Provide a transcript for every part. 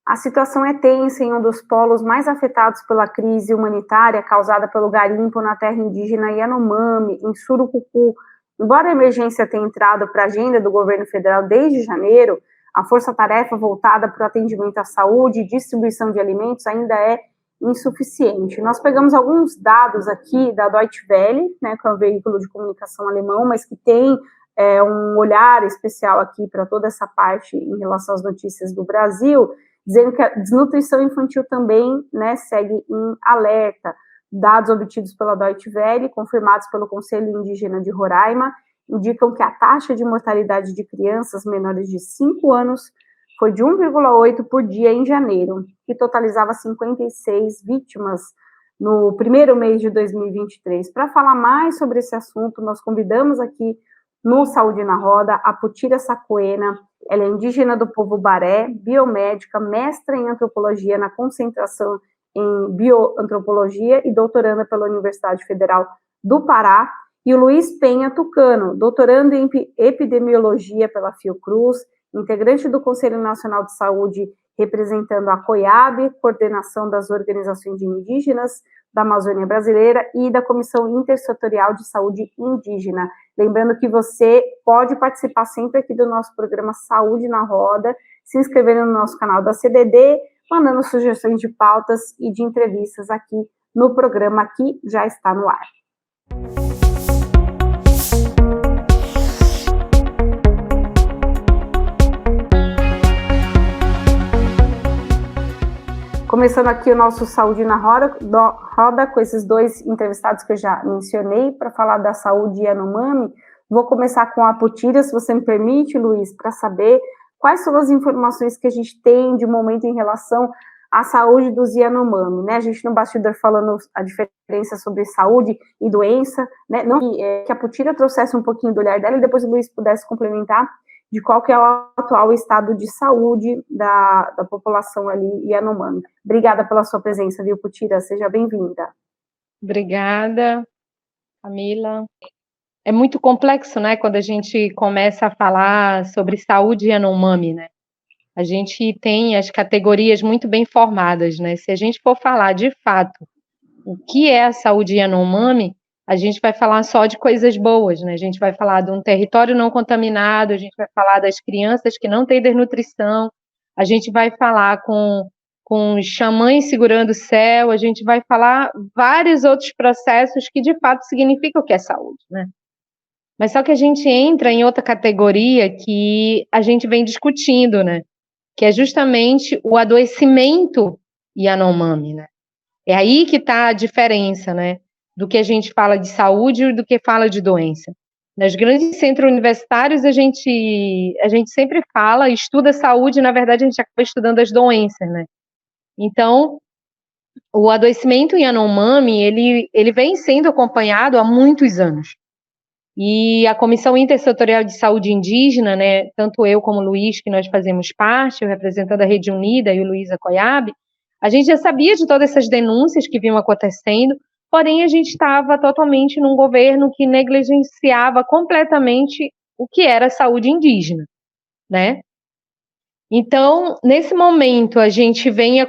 A situação é tensa em um dos polos mais afetados pela crise humanitária causada pelo garimpo na terra indígena Yanomami, em Surucucu. Embora a emergência tenha entrado para a agenda do governo federal desde janeiro, a força-tarefa voltada para o atendimento à saúde e distribuição de alimentos ainda é insuficiente. Nós pegamos alguns dados aqui da Deutsche Welle, né, que é um veículo de comunicação alemão, mas que tem um olhar especial aqui para toda essa parte em relação às notícias do Brasil, dizendo que a desnutrição infantil também, né, segue em alerta. Dados obtidos pela Deutsche Welle, confirmados pelo Conselho Indígena de Roraima, indicam que a taxa de mortalidade de crianças menores de 5 anos foi de 1,8 por dia em janeiro, que totalizava 56 vítimas no primeiro mês de 2023. Para falar mais sobre esse assunto, nós convidamos aqui no Saúde na Roda a Putira Sacoena. Ela é indígena do povo Baré, biomédica, mestra em antropologia na concentração em bioantropologia e doutoranda pela Universidade Federal do Pará, e o Luiz Penha Tucano, doutorando em epidemiologia pela Fiocruz, integrante do Conselho Nacional de Saúde, representando a COIAB, Coordenação das Organizações Indígenas da Amazônia Brasileira, e da Comissão Intersetorial de Saúde Indígena. Lembrando que você pode participar sempre aqui do nosso programa Saúde na Roda, se inscrevendo no nosso canal da CDD, mandando sugestões de pautas e de entrevistas aqui no programa que já está no ar. Começando aqui o nosso Saúde na Roda com esses dois entrevistados que eu já mencionei, para falar da saúde Yanomami. Vou começar com a Putira, se você me permite, Luiz, para saber quais são as informações que a gente tem de momento em relação à saúde dos Yanomami, né? A gente no bastidor falando a diferença sobre saúde e doença, né? Não que a Putira trouxesse um pouquinho do olhar dela e depois o Luiz pudesse complementar de qual que é o atual estado de saúde da população ali Yanomami. Obrigada pela sua presença, viu, Putira? Seja bem-vinda. Obrigada, Camila. É muito complexo, né, quando a gente começa a falar sobre saúde Yanomami, né? A gente tem as categorias muito bem formadas, né? Se a gente for falar de fato o que é a saúde Yanomami, a gente vai falar só de coisas boas, né? A gente vai falar de um território não contaminado, a gente vai falar das crianças que não têm desnutrição, a gente vai falar com os xamãs segurando o céu, a gente vai falar vários outros processos que de fato significam o que é saúde, né? Mas só que a gente entra em outra categoria que a gente vem discutindo, né? Que é justamente o adoecimento Yanomami, né? É aí que está a diferença, né? Do que a gente fala de saúde e do que fala de doença. Nos grandes centros universitários, a gente sempre fala, estuda saúde, e, na verdade, a gente acaba estudando as doenças, né? Então, o adoecimento Yanomami, ele vem sendo acompanhado há muitos anos. E a Comissão Intersetorial de Saúde Indígena, né, tanto eu como o Luiz, que nós fazemos parte, eu representando a Rede Unida e o Luiz a COIAB, a gente já sabia de todas essas denúncias que vinham acontecendo, porém a gente estava totalmente num governo que negligenciava completamente o que era a saúde indígena, né? Então, nesse momento, a gente vem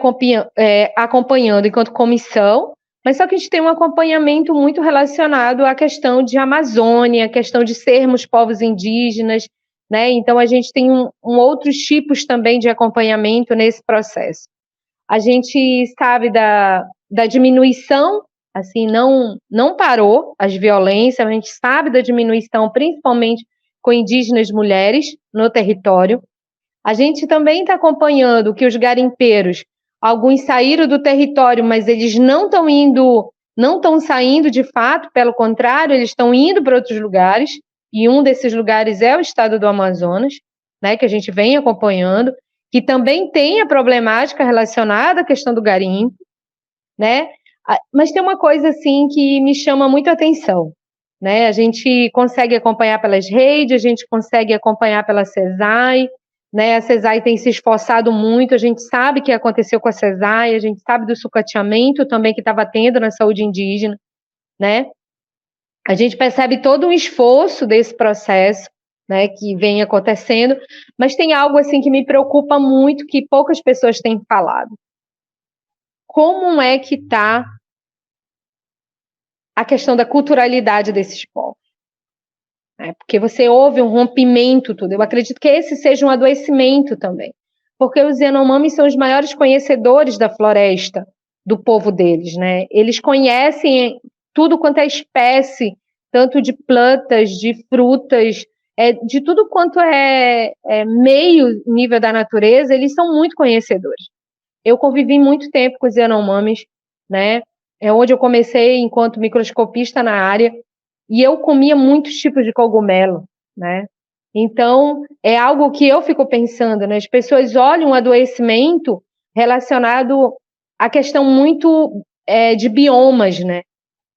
acompanhando enquanto comissão, mas só que a gente tem um acompanhamento muito relacionado à questão de Amazônia, a questão de sermos povos indígenas, né? Então, a gente tem outros tipos também de acompanhamento nesse processo. A gente sabe da diminuição, assim, não parou as violências, a gente sabe da diminuição, principalmente com indígenas mulheres no território. A gente também está acompanhando que os garimpeiros, alguns saíram do território, mas eles não estão saindo de fato, pelo contrário, eles estão indo para outros lugares, e um desses lugares é o estado do Amazonas, né, que a gente vem acompanhando, que também tem a problemática relacionada à questão do garimpo, né? Mas tem uma coisa assim que me chama muito a atenção, né? A gente consegue acompanhar pelas redes, a gente consegue acompanhar pela CESAI, né? A CESAI tem se esforçado muito, a gente sabe o que aconteceu com a CESAI, a gente sabe do sucateamento também que estava tendo na saúde indígena, né? A gente percebe todo um esforço desse processo, né, que vem acontecendo, mas tem algo assim que me preocupa muito, que poucas pessoas têm falado. Como é que está a questão da culturalidade desses povos? Porque você ouve um rompimento, tudo. Eu acredito que esse seja um adoecimento também, porque os Yanomamis são os maiores conhecedores da floresta, do povo deles, né? Eles conhecem tudo quanto é espécie, tanto de plantas, de frutas, de tudo quanto é meio nível da natureza, eles são muito conhecedores. Eu convivi muito tempo com os Yanomamis, né? É onde eu comecei enquanto microscopista na área, e eu comia muitos tipos de cogumelo, né? Então, é algo que eu fico pensando, né? As pessoas olham o adoecimento relacionado à questão muito de biomas, né?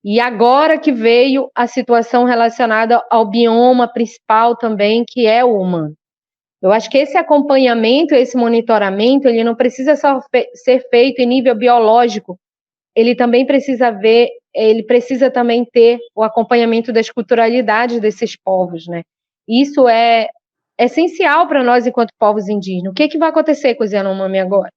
E agora que veio a situação relacionada ao bioma principal também, que é o humano. Eu acho que esse acompanhamento, esse monitoramento, ele não precisa só ser feito em nível biológico, ele também ele precisa também ter o acompanhamento das culturalidades desses povos, né? Isso é essencial para nós enquanto povos indígenas. O que vai acontecer com os Yanomami agora?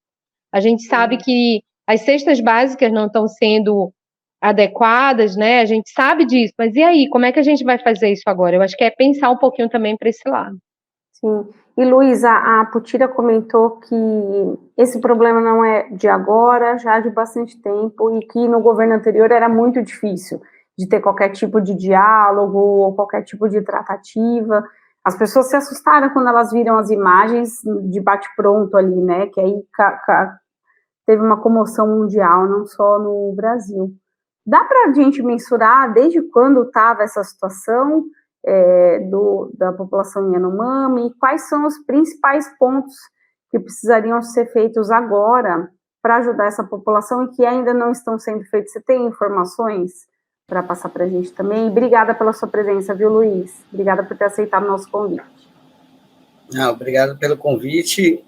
A gente sabe que as cestas básicas não estão sendo adequadas, né? A gente sabe disso, mas e aí? Como é que a gente vai fazer isso agora? Eu acho que é pensar um pouquinho também para esse lado. Sim. E, Luiz, a Putira comentou que esse problema não é de agora, já de bastante tempo, e que no governo anterior era muito difícil de ter qualquer tipo de diálogo ou qualquer tipo de tratativa. As pessoas se assustaram quando elas viram as imagens de bate-pronto ali, né? Que aí teve uma comoção mundial, não só no Brasil. Dá para a gente mensurar desde quando estava essa situação da população Yanomami, quais são os principais pontos que precisariam ser feitos agora para ajudar essa população e que ainda não estão sendo feitos? Você tem informações para passar para a gente também? Obrigada pela sua presença, viu, Luiz? Obrigada por ter aceitado o nosso convite. Obrigado pelo convite.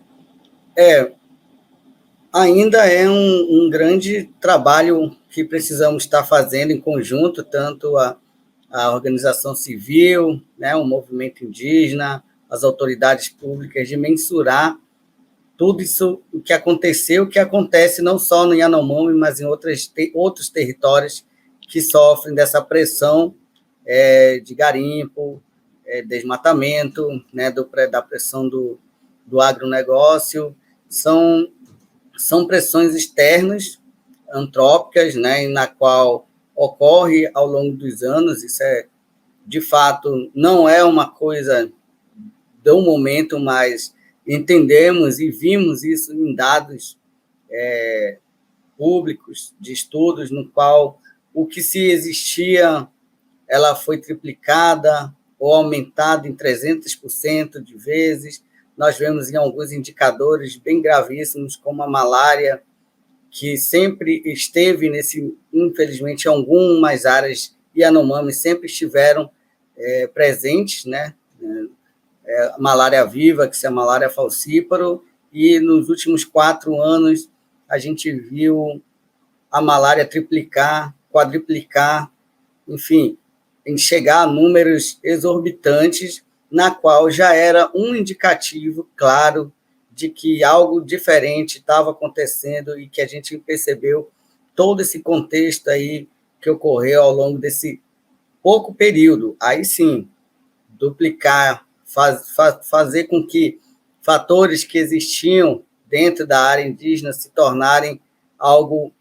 Ainda é um grande trabalho que precisamos estar fazendo em conjunto, tanto a organização civil, né, o movimento indígena, as autoridades públicas, de mensurar tudo isso, o que aconteceu, o que acontece não só no Yanomami, mas em outros territórios que sofrem dessa pressão de garimpo, desmatamento, né, da pressão do agronegócio. São pressões externas, antrópicas, né, na qual ocorre ao longo dos anos. Isso de fato, não é uma coisa do momento, mas entendemos e vimos isso em dados públicos de estudos, no qual o que se existia, ela foi triplicada ou aumentada em 300% de vezes. Nós vemos em alguns indicadores bem gravíssimos, como a malária, que sempre esteve infelizmente, em algumas áreas Yanomami sempre estiveram presentes, né? A malária viva, que é a malária falcíparo, e nos últimos 4 anos a gente viu a malária triplicar, quadriplicar, enfim, em chegar a números exorbitantes, na qual já era um indicativo claro de que algo diferente estava acontecendo e que a gente percebeu todo esse contexto aí que ocorreu ao longo desse pouco período. Aí sim, duplicar, fazer com que fatores que existiam dentro da área indígena se tornarem algo,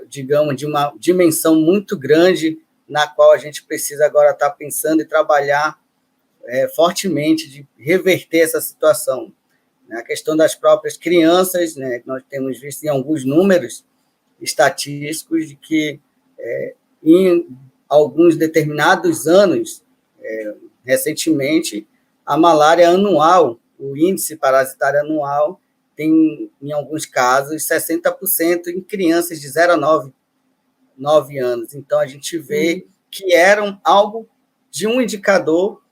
digamos, de uma dimensão muito grande, na qual a gente precisa agora estar pensando e trabalhar fortemente de reverter essa situação. A questão das próprias crianças, né, nós temos visto em alguns números estatísticos de que em alguns determinados anos, recentemente, a malária anual, o índice parasitário anual, tem, em alguns casos, 60% em crianças de 0 a 9 anos. Então, a gente vê que era algo de um indicador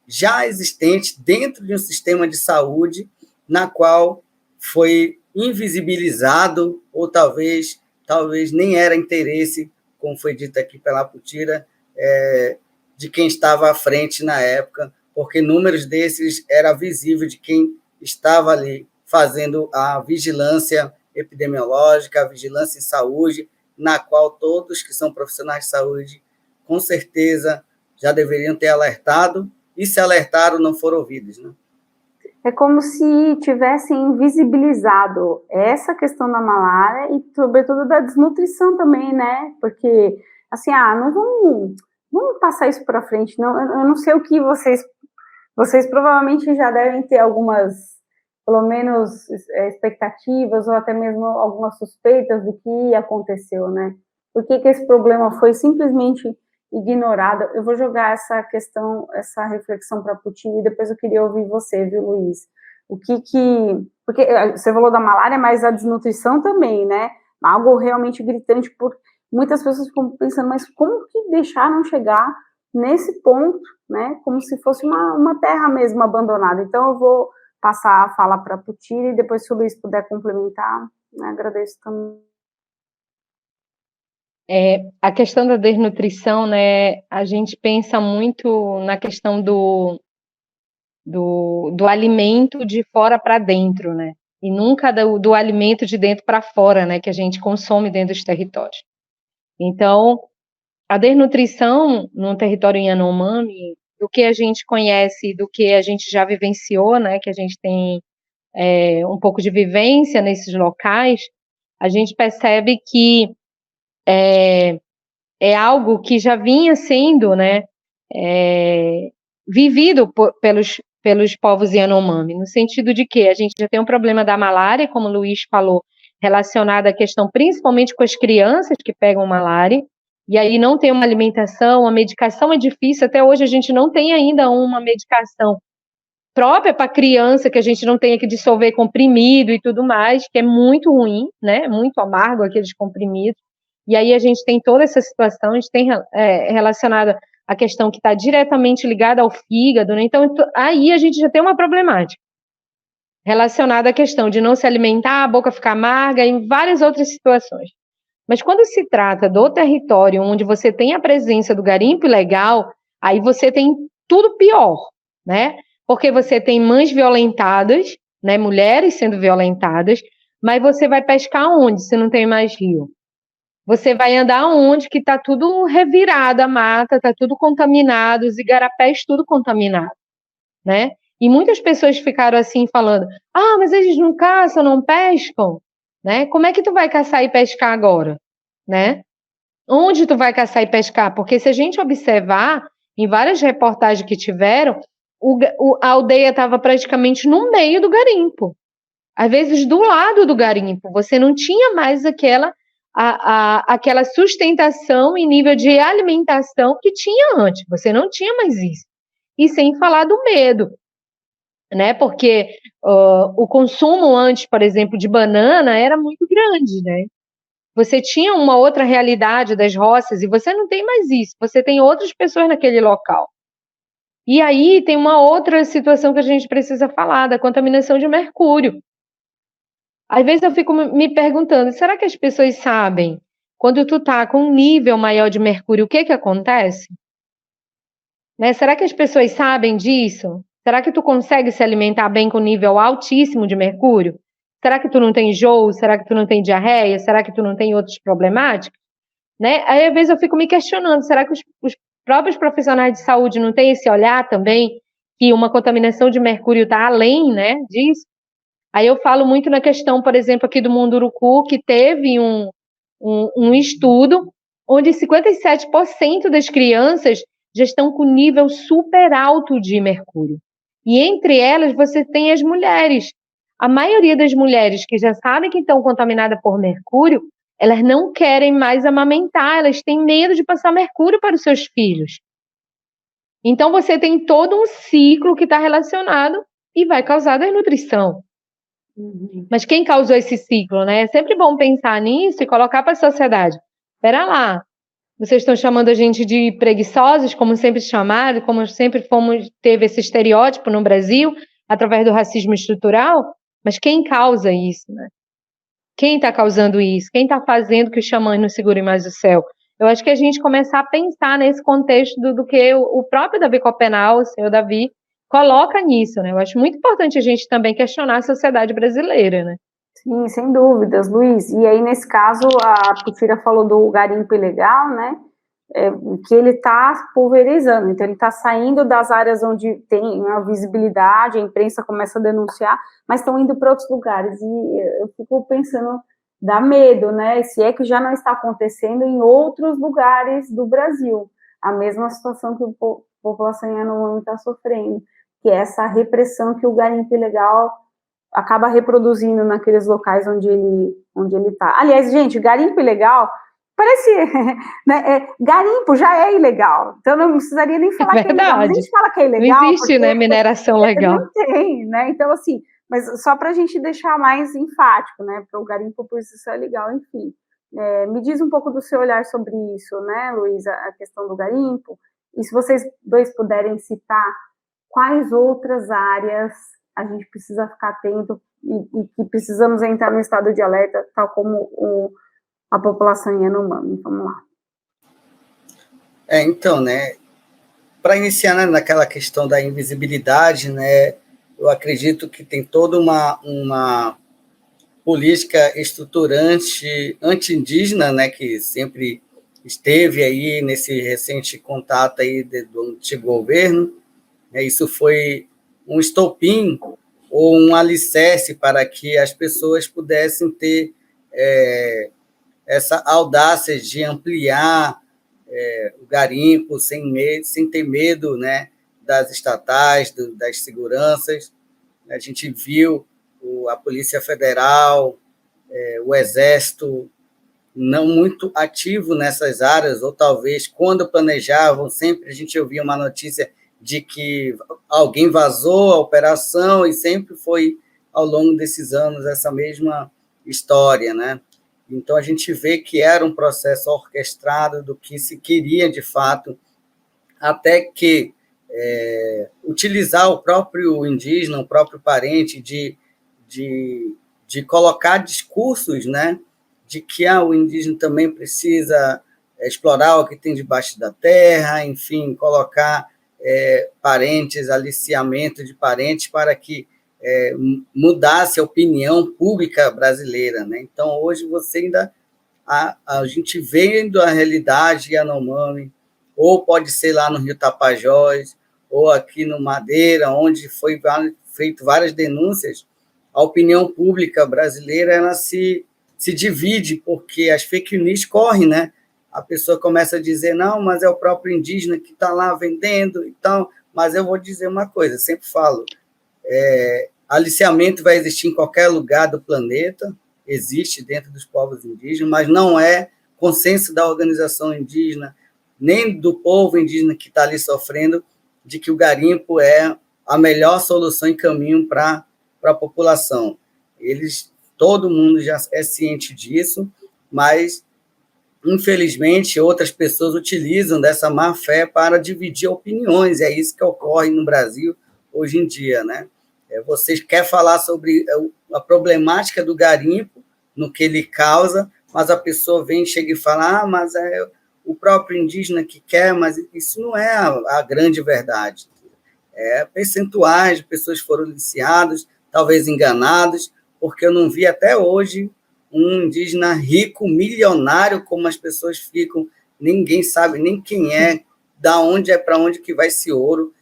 já existente dentro de um sistema de saúde, na qual foi invisibilizado, ou talvez nem era interesse, como foi dito aqui pela Putira, de quem estava à frente na época, porque números desses era visível de quem estava ali fazendo a vigilância epidemiológica, a vigilância em saúde, na qual todos que são profissionais de saúde, com certeza, já deveriam ter alertado, e se alertaram, não foram ouvidos, né? É como se tivessem invisibilizado essa questão da malária e, sobretudo, da desnutrição também, né? Porque, assim, não vamos passar isso para frente, não. Eu não sei o que vocês provavelmente já devem ter algumas, pelo menos, expectativas ou até mesmo algumas suspeitas do que aconteceu, né? Por que esse problema foi simplesmente ignorada? Eu vou jogar essa questão, essa reflexão para a Putin, e depois eu queria ouvir você, viu, Luiz? Porque você falou da malária, mas a desnutrição também, né? Algo realmente gritante, por muitas pessoas ficam pensando, mas como que deixaram chegar nesse ponto, né? Como se fosse uma terra mesmo abandonada. Então eu vou passar a fala para a Putin, e depois, se o Luiz puder complementar, né, agradeço também. A questão da desnutrição, né, a gente pensa muito na questão do alimento de fora para dentro, né, e nunca do alimento de dentro para fora, né, que a gente consome dentro dos territórios. Então, a desnutrição no território Yanomami, do que a gente conhece, do que a gente já vivenciou, né, que a gente tem um pouco de vivência nesses locais, a gente percebe que é algo que já vinha sendo, né, vivido pelos povos Yanomami, no sentido de que a gente já tem um problema da malária, como o Luiz falou, relacionado à questão principalmente com as crianças que pegam malária, e aí não tem uma alimentação, a medicação é difícil, até hoje a gente não tem ainda uma medicação própria para criança, que a gente não tenha que dissolver comprimido e tudo mais, que é muito ruim, né, muito amargo aqueles comprimidos. E aí a gente tem toda essa situação, a gente tem relacionada a questão que está diretamente ligada ao fígado, né? Então aí a gente já tem uma problemática relacionada à questão de não se alimentar, a boca ficar amarga, e várias outras situações. Mas quando se trata do território onde você tem a presença do garimpo ilegal, aí você tem tudo pior, né? Porque você tem mães violentadas, né? Mulheres sendo violentadas, mas você vai pescar onde se não tem mais rio? Você vai andar onde que está tudo revirado a mata, está tudo contaminado, os igarapés tudo contaminado, né? E muitas pessoas ficaram assim falando, mas eles não caçam, não pescam, né? Como é que tu vai caçar e pescar agora, né? Onde tu vai caçar e pescar? Porque se a gente observar, em várias reportagens que tiveram, a aldeia estava praticamente no meio do garimpo. Às vezes do lado do garimpo, você não tinha mais aquela sustentação e nível de alimentação que tinha antes. Você não tinha mais isso. E sem falar do medo, né? Porque o consumo antes, por exemplo, de banana era muito grande, né? Você tinha uma outra realidade das roças e você não tem mais isso. Você tem outras pessoas naquele local. E aí tem uma outra situação que a gente precisa falar, da contaminação de mercúrio. Às vezes eu fico me perguntando, será que as pessoas sabem, quando tu tá com um nível maior de mercúrio, o que acontece? Né? Será que as pessoas sabem disso? Será que tu consegue se alimentar bem com nível altíssimo de mercúrio? Será que tu não tem enjoo? Será que tu não tem diarreia? Será que tu não tem outras problemáticas? Né? Aí, às vezes, eu fico me questionando, será que os próprios profissionais de saúde não têm esse olhar também, que uma contaminação de mercúrio está além, né, disso? Aí eu falo muito na questão, por exemplo, aqui do Munduruku, que teve um estudo onde 57% das crianças já estão com nível super alto de mercúrio. E entre elas você tem as mulheres. A maioria das mulheres que já sabem que estão contaminadas por mercúrio, elas não querem mais amamentar, elas têm medo de passar mercúrio para os seus filhos. Então você tem todo um ciclo que está relacionado e vai causar desnutrição. Mas quem causou esse ciclo, né? É sempre bom pensar nisso e colocar para a sociedade. Espera lá, vocês estão chamando a gente de preguiçosos, como sempre chamaram, como sempre teve esse estereótipo no Brasil, através do racismo estrutural, mas quem causa isso, né? Quem está causando isso? Quem está fazendo que os xamãs não segurem mais o céu? Eu acho que a gente começar a pensar nesse contexto do que o próprio Davi Copenau, o senhor Davi, coloca nisso, né? Eu acho muito importante a gente também questionar a sociedade brasileira, né? Sim, sem dúvidas, Luiz. E aí, nesse caso, a Putira falou do garimpo ilegal, né? Que ele está pulverizando, então ele está saindo das áreas onde tem uma visibilidade, a imprensa começa a denunciar, mas estão indo para outros lugares, e eu fico pensando, dá medo, né, se é que já não está acontecendo em outros lugares do Brasil, a mesma situação que a população Yanomami está sofrendo, que é essa repressão que o garimpo ilegal acaba reproduzindo naqueles locais onde ele está. Aliás, gente, garimpo ilegal parece, né, garimpo já é ilegal, então não precisaria nem falar que é ilegal, mas a gente fala que é ilegal. Não existe, né, mineração legal. Não tem, né, então assim, mas só para a gente deixar mais enfático, né, porque o garimpo por si só é legal, enfim. Me diz um pouco do seu olhar sobre isso, né, Luiz, a questão do garimpo, e se vocês dois puderem citar quais outras áreas a gente precisa ficar atento e que precisamos entrar no estado de alerta, tal como a população Yanomami. Vamos lá. Então, né, para iniciar, né, naquela questão da invisibilidade, né, eu acredito que tem toda uma política estruturante anti-indígena, né, que sempre esteve aí nesse recente contato aí do antigo governo, né, isso foi um estopim ou um alicerce para que as pessoas pudessem ter essa audácia de ampliar o garimpo sem ter medo, né, das estatais, das seguranças. A gente viu a Polícia Federal, o Exército não muito ativo nessas áreas, ou talvez quando planejavam, sempre a gente ouvia uma notícia de que alguém vazou a operação, e sempre foi, ao longo desses anos, essa mesma história, né? Então, a gente vê que era um processo orquestrado do que se queria, de fato, até que utilizar o próprio indígena, o próprio parente, de colocar discursos, né, de que o indígena também precisa explorar o que tem debaixo da terra, enfim, colocar parentes, aliciamento de parentes para que mudasse a opinião pública brasileira, né? Então, hoje você ainda a gente vendo a realidade Yanomami, ou pode ser lá no Rio Tapajós, ou aqui no Madeira, onde foi feito várias denúncias, a opinião pública brasileira ela se divide, porque as fake news correm, né? A pessoa começa a dizer, não, mas é o próprio indígena que está lá vendendo e tal, mas eu vou dizer uma coisa, sempre falo, aliciamento vai existir em qualquer lugar do planeta, existe dentro dos povos indígenas, mas não é consenso da organização indígena, nem do povo indígena que está ali sofrendo, de que o garimpo é a melhor solução e caminho para a população. Todo mundo já é ciente disso, mas, infelizmente, outras pessoas utilizam dessa má-fé para dividir opiniões, e é isso que ocorre no Brasil hoje em dia, né? Você quer falar sobre a problemática do garimpo, no que ele causa, mas a pessoa vem, chega e fala, mas é o próprio indígena que quer, mas isso não é a grande verdade. Percentuais de pessoas foram aliciadas, talvez enganadas, porque eu não vi até hoje um indígena rico, milionário, como as pessoas ficam, ninguém sabe nem quem é, da onde é, para onde que vai esse ouro,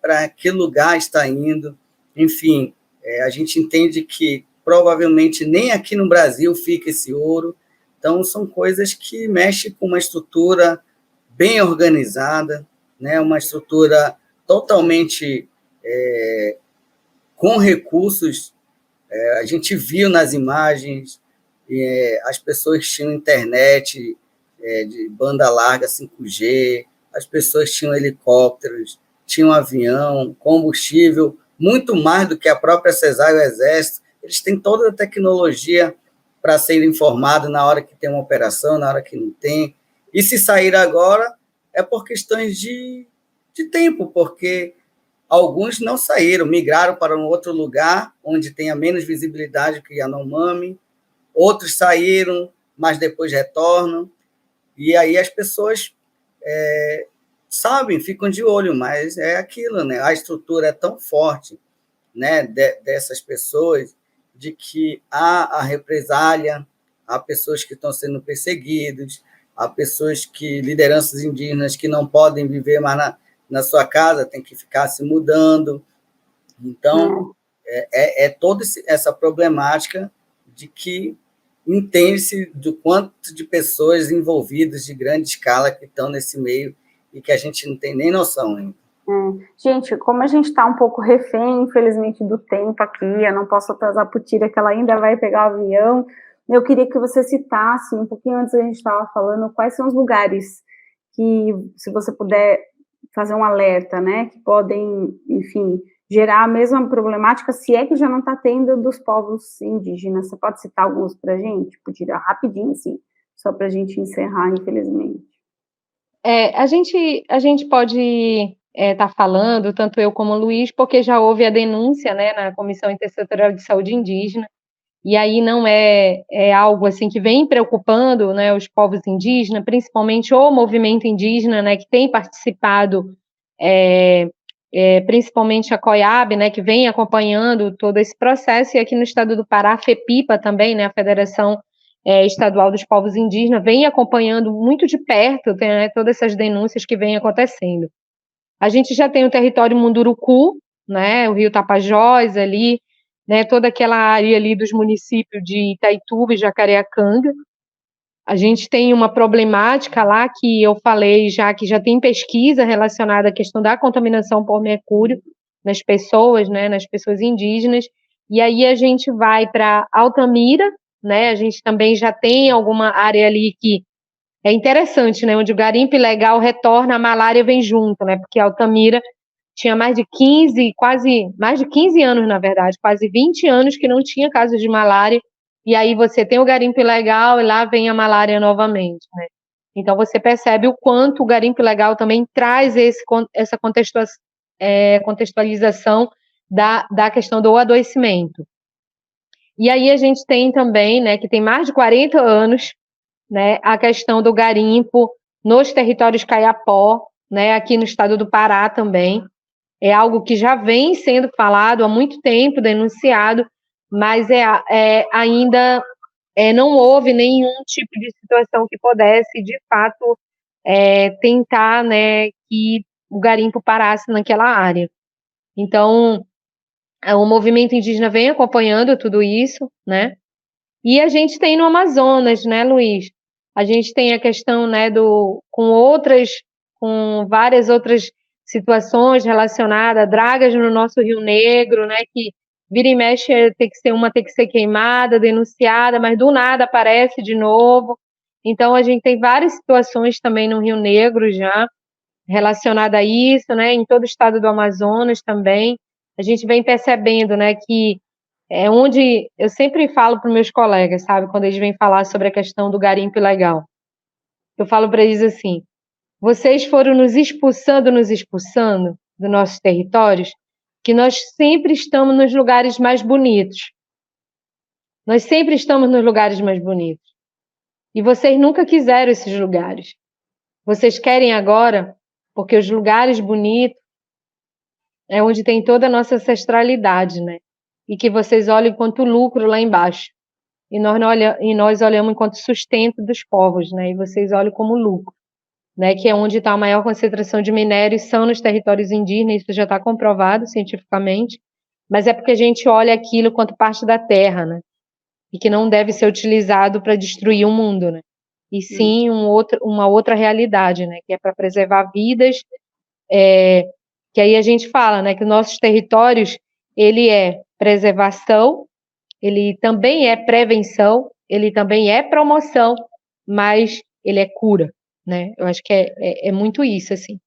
para que lugar está indo, enfim, a gente entende que provavelmente nem aqui no Brasil fica esse ouro, então são coisas que mexem com uma estrutura bem organizada, né, uma estrutura totalmente com recursos. A gente viu nas imagens, as pessoas tinham internet de banda larga 5G, as pessoas tinham helicópteros, tinham avião, combustível, muito mais do que a própria CESAR e o Exército. Eles têm toda a tecnologia para serem informados na hora que tem uma operação, na hora que não tem. E se sair agora, é por questões de tempo, porque alguns não saíram, migraram para um outro lugar, onde tenha menos visibilidade que Yanomami, outros saíram, mas depois retornam, e aí as pessoas sabem, ficam de olho, mas é aquilo, né? A estrutura é tão forte, né, dessas pessoas, de que há a represália, há pessoas que estão sendo perseguidas, há pessoas lideranças indígenas que não podem viver mais na sua casa, tem que ficar se mudando. Então, é toda essa problemática de que entende-se do quanto de pessoas envolvidas de grande escala que estão nesse meio e que a gente não tem nem noção ainda. Gente, como a gente está um pouco refém, infelizmente, do tempo aqui, eu não posso atrasar a Putira, que ela ainda vai pegar o avião. Eu queria que você citasse, um pouquinho antes a gente estava falando, quais são os lugares que, se você puder fazer um alerta, né, que podem, enfim, gerar a mesma problemática, se é que já não está tendo dos povos indígenas. Você pode citar alguns para a gente? Putira, rapidinho, assim, só para a gente encerrar, infelizmente. A gente pode tá falando, tanto eu como o Luiz, porque já houve a denúncia, né, na Comissão Intersetorial de Saúde Indígena, e aí não é algo assim que vem preocupando, né, os povos indígenas, principalmente o movimento indígena, né, que tem participado, principalmente a COIAB, né, que vem acompanhando todo esse processo, e aqui no estado do Pará, a FEPIPA também, né, a Federação Estadual dos Povos Indígenas, vem acompanhando muito de perto, né, todas essas denúncias que vêm acontecendo. A gente já tem o território Munduruku, né, o Rio Tapajós ali, né, toda aquela área ali dos municípios de Itaituba e Jacareacanga. A gente tem uma problemática lá que eu falei já, que já tem pesquisa relacionada à questão da contaminação por mercúrio nas pessoas, né, nas pessoas indígenas, e aí a gente vai para Altamira, né, a gente também já tem alguma área ali que é interessante, né, onde o garimpo ilegal retorna, a malária vem junto, né, porque Altamira tinha mais de 15 anos, na verdade, quase 20 anos que não tinha casos de malária, e aí você tem o garimpo ilegal e lá vem a malária novamente, né? Então você percebe o quanto o garimpo ilegal também traz essa contextualização da questão do adoecimento. E aí a gente tem também, né, que tem mais de 40 anos, né, a questão do garimpo nos territórios Caiapó, né, aqui no estado do Pará também. É algo que já vem sendo falado há muito tempo, denunciado, mas ainda não houve nenhum tipo de situação que pudesse, de fato, tentar, né, que o garimpo parasse naquela área. Então, o movimento indígena vem acompanhando tudo isso, né? E a gente tem no Amazonas, né, Luiz? A gente tem a questão, né, com várias outras situações relacionadas a dragas no nosso Rio Negro, né, que vira e mexe tem que ser queimada, denunciada, mas do nada aparece de novo. Então a gente tem várias situações também no Rio Negro já relacionada a isso, né, em todo o estado do Amazonas também. A gente vem percebendo, né, que é onde eu sempre falo para os meus colegas, sabe, quando eles vêm falar sobre a questão do garimpo ilegal. Eu falo para eles assim: vocês foram nos expulsando dos nossos territórios, que nós sempre estamos nos lugares mais bonitos. Nós sempre estamos nos lugares mais bonitos. E vocês nunca quiseram esses lugares. Vocês querem agora, porque os lugares bonitos é onde tem toda a nossa ancestralidade, né? E que vocês olham enquanto lucro lá embaixo. E nós olhamos enquanto sustento dos povos, né? E vocês olham como lucro, né? Que é onde está a maior concentração de minérios, são nos territórios indígenas, isso já está comprovado cientificamente, mas é porque a gente olha aquilo quanto parte da terra, né? E que não deve ser utilizado para destruir o mundo, né? E sim uma outra realidade, né? Que é para preservar vidas, que aí a gente fala, né? Que nossos territórios, ele é preservação, ele também é prevenção, ele também é promoção, mas ele é cura, né? Eu acho que é muito isso, assim.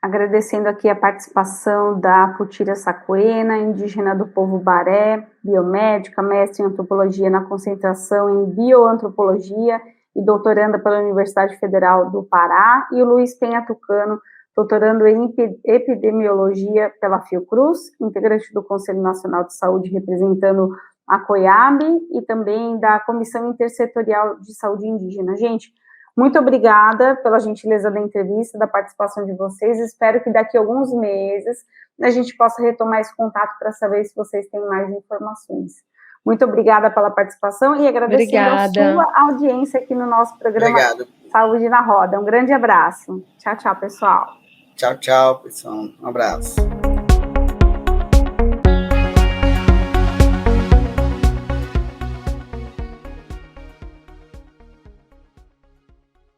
Agradecendo aqui a participação da Putira Saquena, indígena do povo Baré, biomédica, mestre em antropologia na concentração em bioantropologia e doutoranda pela Universidade Federal do Pará, e o Luiz Penha Tucano, doutorando em epidemiologia pela Fiocruz, integrante do Conselho Nacional de Saúde, representando a COIAB, e também da Comissão Intersetorial de Saúde Indígena. Gente, Muito obrigada pela gentileza da entrevista, da participação de vocês. Espero que daqui a alguns meses a gente possa retomar esse contato para saber se vocês têm mais informações. Muito obrigada pela participação e agradecendo a sua audiência aqui no nosso programa Saúde na Roda. Um grande abraço. Tchau, tchau, pessoal. Tchau, tchau, pessoal. Um abraço.